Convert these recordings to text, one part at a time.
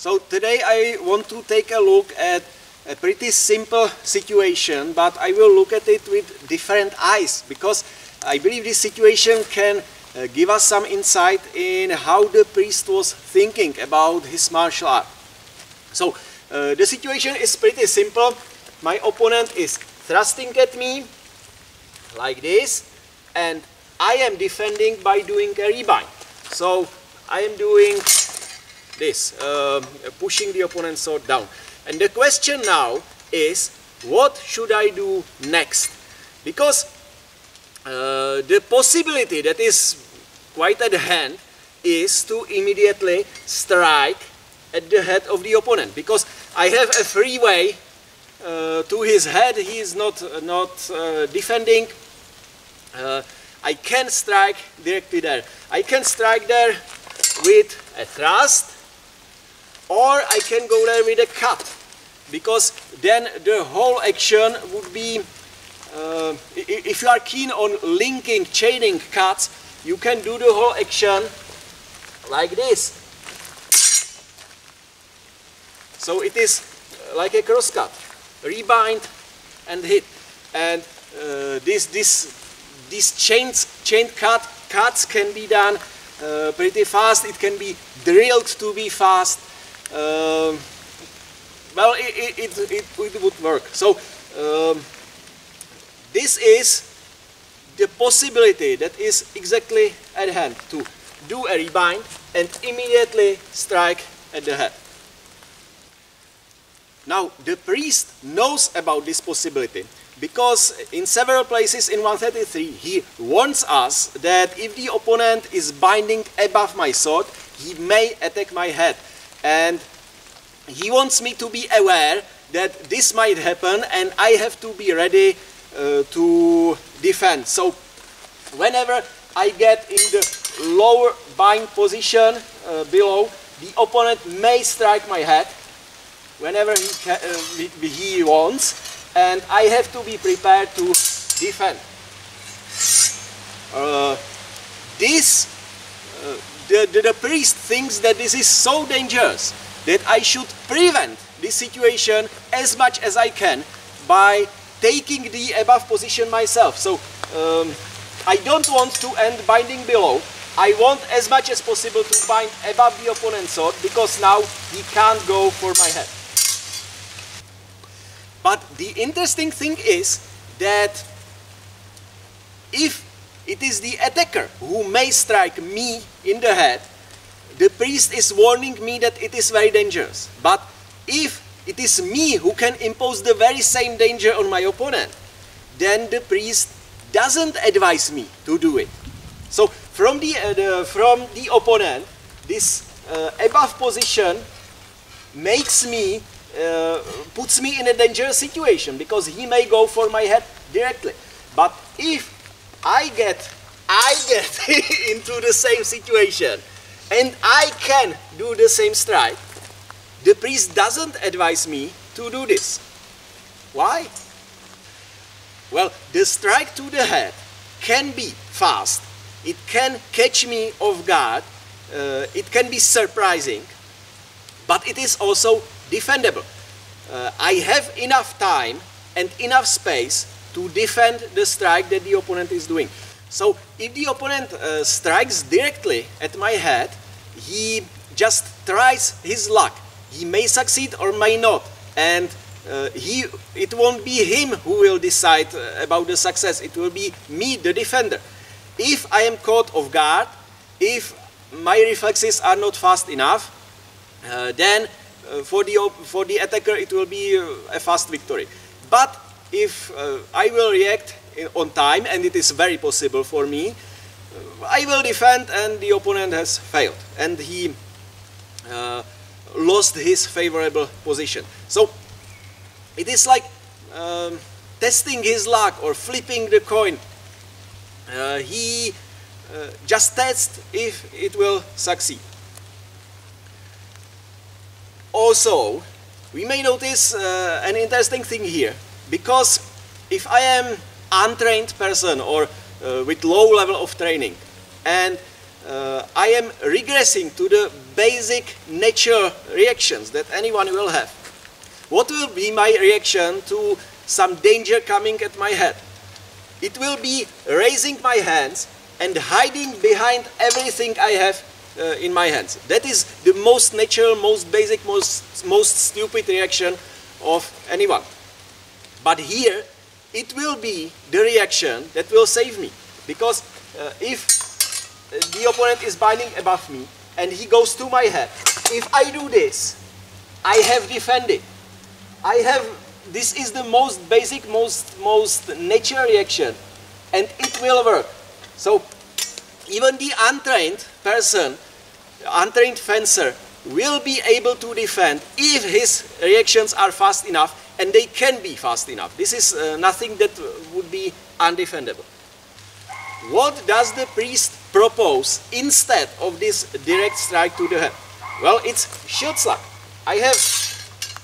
So today I want to take a look at a pretty simple situation, but I will look at it with different eyes, because I believe this situation can give us some insight in how the priest was thinking about his martial art. So the situation is pretty simple. My opponent is thrusting at me like this, and I am defending by doing a rebind. So I am doing this, pushing the opponent's sword down. And the question now is, what should I do next? Because the possibility that is quite at hand is to immediately strike at the head of the opponent, because I have a free way to his head. He is not defending. I can strike directly there. I can strike there with a thrust, or I can go there with a cut, because then the whole action would be, if you are keen on linking, chaining cuts, you can do the whole action like this. So it is like a cross cut, rebind and hit. And these chained cuts can be done pretty fast. It can be drilled to be fast. Well, it would work. So this is the possibility that is exactly at hand, to do a rebind and immediately strike at the head. Now the priest knows about this possibility, because in several places in 133 he warns us that if the opponent is binding above my sword, he may attack my head. And he wants me to be aware that this might happen, and I have to be ready to defend. So whenever I get in the lower bind position below, the opponent may strike my head whenever he wants, and I have to be prepared to defend. The priest thinks that this is so dangerous that I should prevent this situation as much as I can by taking the above position myself. So I don't want to end binding below. I want as much as possible to bind above the opponent's sword, because now he can't go for my head. But the interesting thing is that if it is the attacker who may strike me in the head, the priest is warning me that it is very dangerous. But if it is me who can impose the very same danger on my opponent, then the priest doesn't advise me to do it. So from the opponent, this above position makes me, puts me in a dangerous situation, because he may go for my head directly. But if I get into the same situation and I can do the same strike, the priest doesn't advise me to do this. Why? Well, the strike to the head can be fast, it can catch me off guard, it can be surprising, but it is also defendable. I have enough time and enough space to defend the strike that the opponent is doing. So if the opponent strikes directly at my head, he just tries his luck. He may succeed or may not, and it won't be him who will decide about the success. It will be me, the defender. If I am caught off guard, if my reflexes are not fast enough, then for the attacker it will be a fast victory. But if I will react on time, and it is very possible for me, I will defend and the opponent has failed, and he lost his favorable position. So it is like testing his luck or flipping the coin. He just tests if it will succeed. Also, we may notice an interesting thing here, because if I am untrained person or with low level of training, and I am regressing to the basic nature reactions that anyone will have. What will be my reaction to some danger coming at my head? It will be raising my hands and hiding behind everything I have in my hands. That is the most natural, most basic, most stupid reaction of anyone. But here, it will be the reaction that will save me. Because if the opponent is binding above me and he goes to my head, if I do this, I have defended. This is the most basic, most natural reaction, and it will work. So even the untrained person, untrained fencer, will be able to defend if his reactions are fast enough, and they can be fast enough. This is nothing that would be undefendable. What does the priest propose instead of this direct strike to the head? Well, it's shield slug. I have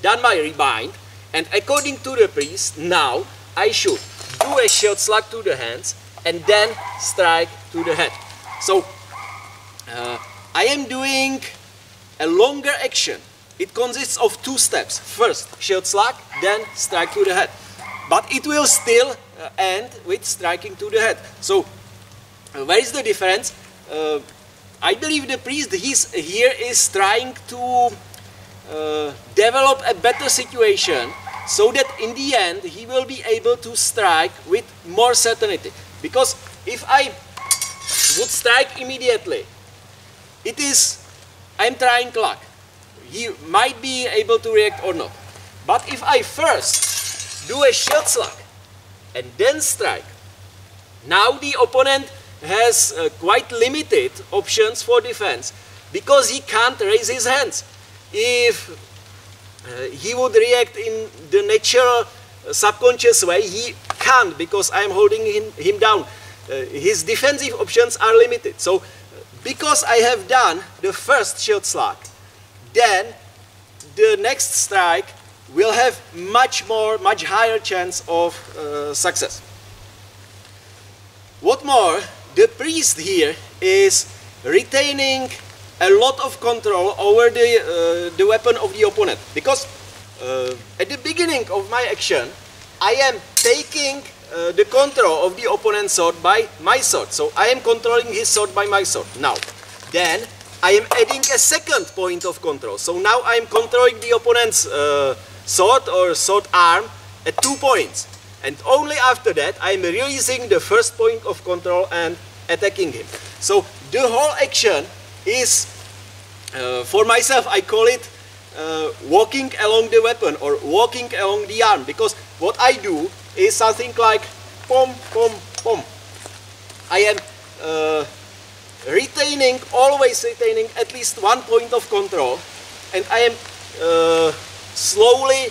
done my rebind, and according to the priest, now I should do a shield slug to the hands and then strike to the head. So I am doing a longer action. It consists of two steps. First shield slug, then strike to the head. But it will still end with striking to the head. So where is the difference? I believe the priest here is trying to develop a better situation so that in the end he will be able to strike with more certainty. Because if I would strike immediately, I'm trying luck. He might be able to react or not. But if I first do a shield slug and then strike, now the opponent has quite limited options for defense because he can't raise his hands. If he would react in the natural subconscious way, he can't because I'm holding him down. His defensive options are limited. So because I have done the first shield slug, then the next strike will have much higher chance of success. What more, the priest here is retaining a lot of control over the weapon of the opponent, because at the beginning of my action I am taking the control of the opponent's sword by my sword. So I am controlling his sword by my sword. Now, then I am adding a second point of control. So now I am controlling the opponent's sword or sword arm at 2 points. And only after that I am releasing the first point of control and attacking him. So the whole action is, for myself I call it walking along the weapon or walking along the arm, because what I do is something like pom, pom, pom. I am always retaining at least 1 point of control, and I am slowly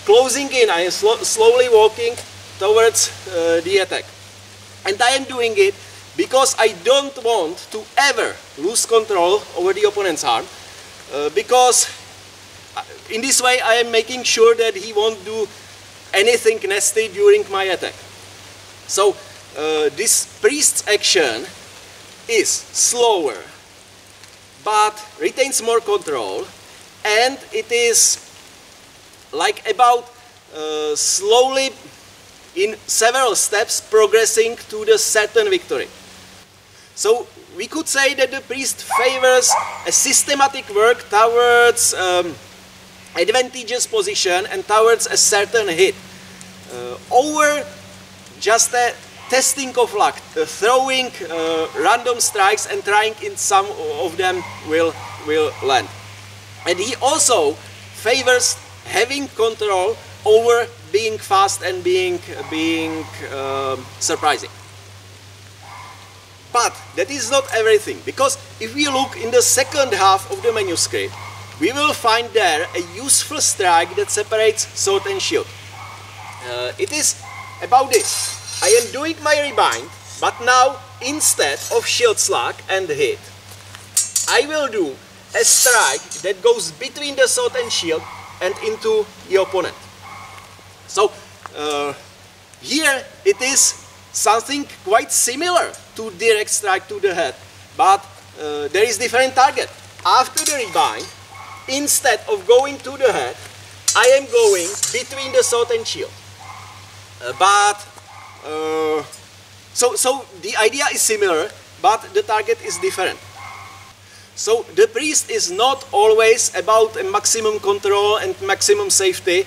closing in, I am slowly walking towards the attack. And I am doing it because I don't want to ever lose control over the opponent's arm, because in this way I am making sure that he won't do anything nasty during my attack. So this priest's action is slower but retains more control, and it is like about slowly in several steps progressing to the certain victory. So we could say that the priest favors a systematic work towards advantageous position and towards a certain hit over just a testing of luck, throwing random strikes and trying in some of them will land. And he also favors having control over being fast and being surprising. But that is not everything, because if we look in the second half of the manuscript, we will find there a useful strike that separates sword and shield. It is about this. I am doing my rebind, but now instead of shield slug and hit, I will do a strike that goes between the sword and shield and into the opponent. So here it is something quite similar to direct strike to the head, but there is different target. After the rebind, instead of going to the head, I am going between the sword and shield. So the idea is similar, but the target is different. So the priest is not always about a maximum control and maximum safety.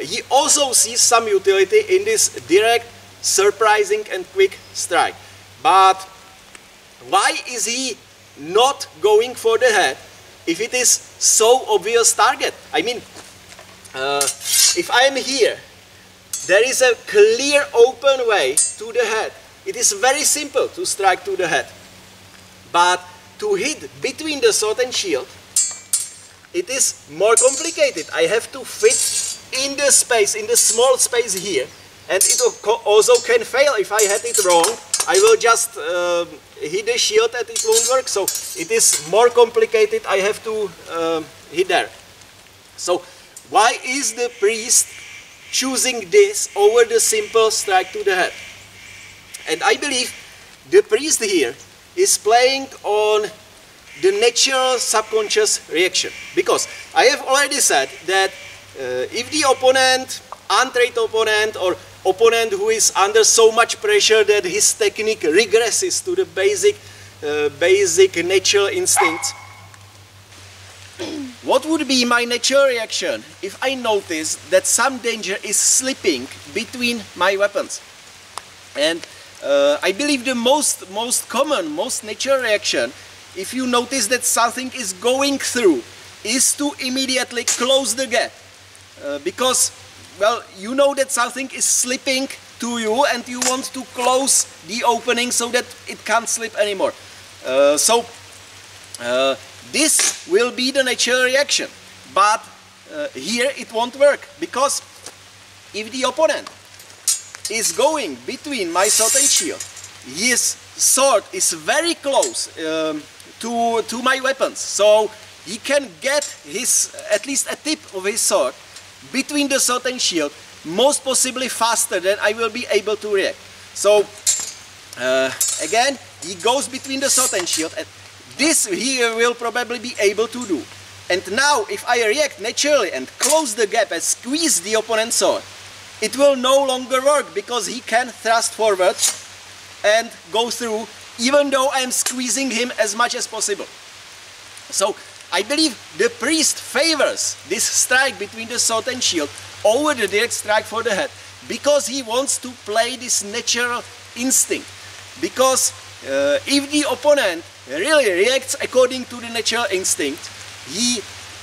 He also sees some utility in this direct, surprising and quick strike. But why is he not going for the head if it is so obvious target? I mean, if I am here, there is a clear open way to the head. It is very simple to strike to the head. But to hit between the sword and shield, it is more complicated. I have to fit in the space, in the small space here. And it also can fail. If I had it wrong, I will just hit the shield and it won't work. So it is more complicated. I have to hit there. So why is the priest choosing this over the simple strike to the head? And I believe the priest here is playing on the natural subconscious reaction. Because I have already said that if the opponent, untrained opponent, or opponent who is under so much pressure that his technique regresses to the basic natural instinct, what would be my natural reaction if I notice that some danger is slipping between my weapons? And I believe the most common, most natural reaction, if you notice that something is going through, is to immediately close the gap. Because, well, you know that something is slipping to you and you want to close the opening so that it can't slip anymore. This will be the natural reaction. But here it won't work, because if the opponent is going between my sword and shield, his sword is very close to my weapons, so he can get at least a tip of his sword between the sword and shield, most possibly faster than I will be able to react. So again, he goes between the sword and shield, and this he will probably be able to do. And now if I react naturally and close the gap and squeeze the opponent's sword, it will no longer work, because he can thrust forward and go through, even though I am squeezing him as much as possible. So I believe the priest favors this strike between the sword and shield over the direct strike for the head, because he wants to play this natural instinct. Because if the opponent really reacts according to the natural instinct,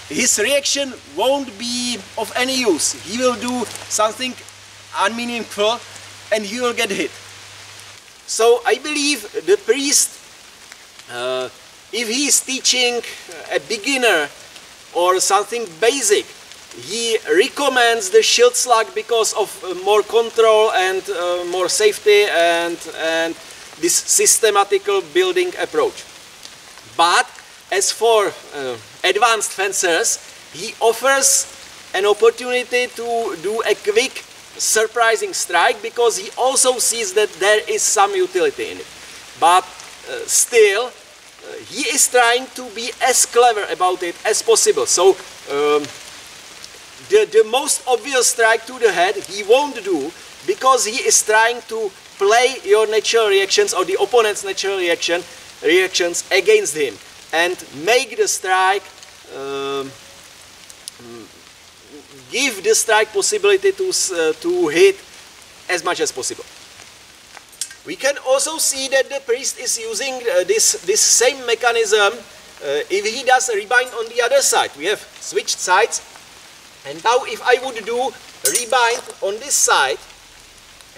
his reaction won't be of any use. He will do something unmeaningful and he will get hit. So I believe the priest, if he is teaching a beginner or something basic, he recommends the shield slug because of more control and more safety and this systematical building approach. But as for advanced fencers, he offers an opportunity to do a quick, surprising strike, because he also sees that there is some utility in it. But still, he is trying to be as clever about it as possible. So the most obvious strike to the head he won't do, because he is trying to play your natural reactions or the opponent's natural reactions against him and make the strike, give the strike possibility to hit as much as possible. We can also see that the priest is using this same mechanism if he does a rebind on the other side. We have switched sides, and now if I would do rebind on this side,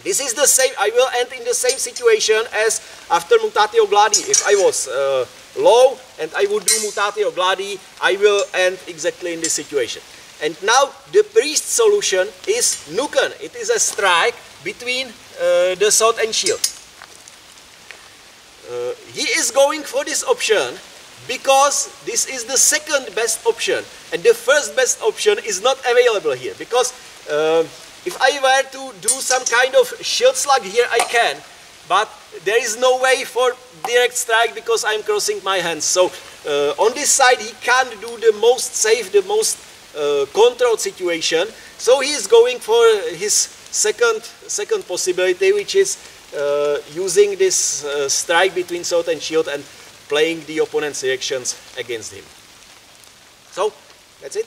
this is the same. I will end in the same situation as after mutatio gladi. If I was low and I would do mutatio gladi, I will end exactly in this situation. And now the priest solution is nuken. It is a strike between the sword and shield. He is going for this option because this is the second best option, and the first best option is not available here, because if I were to do some kind of shield slug here, I can, but there is no way for direct strike because I'm crossing my hands. So on this side he can't do the most safe, the most controlled situation. So he is going for his second possibility, which is using this strike between sword and shield and playing the opponent's reactions against him. So that's it.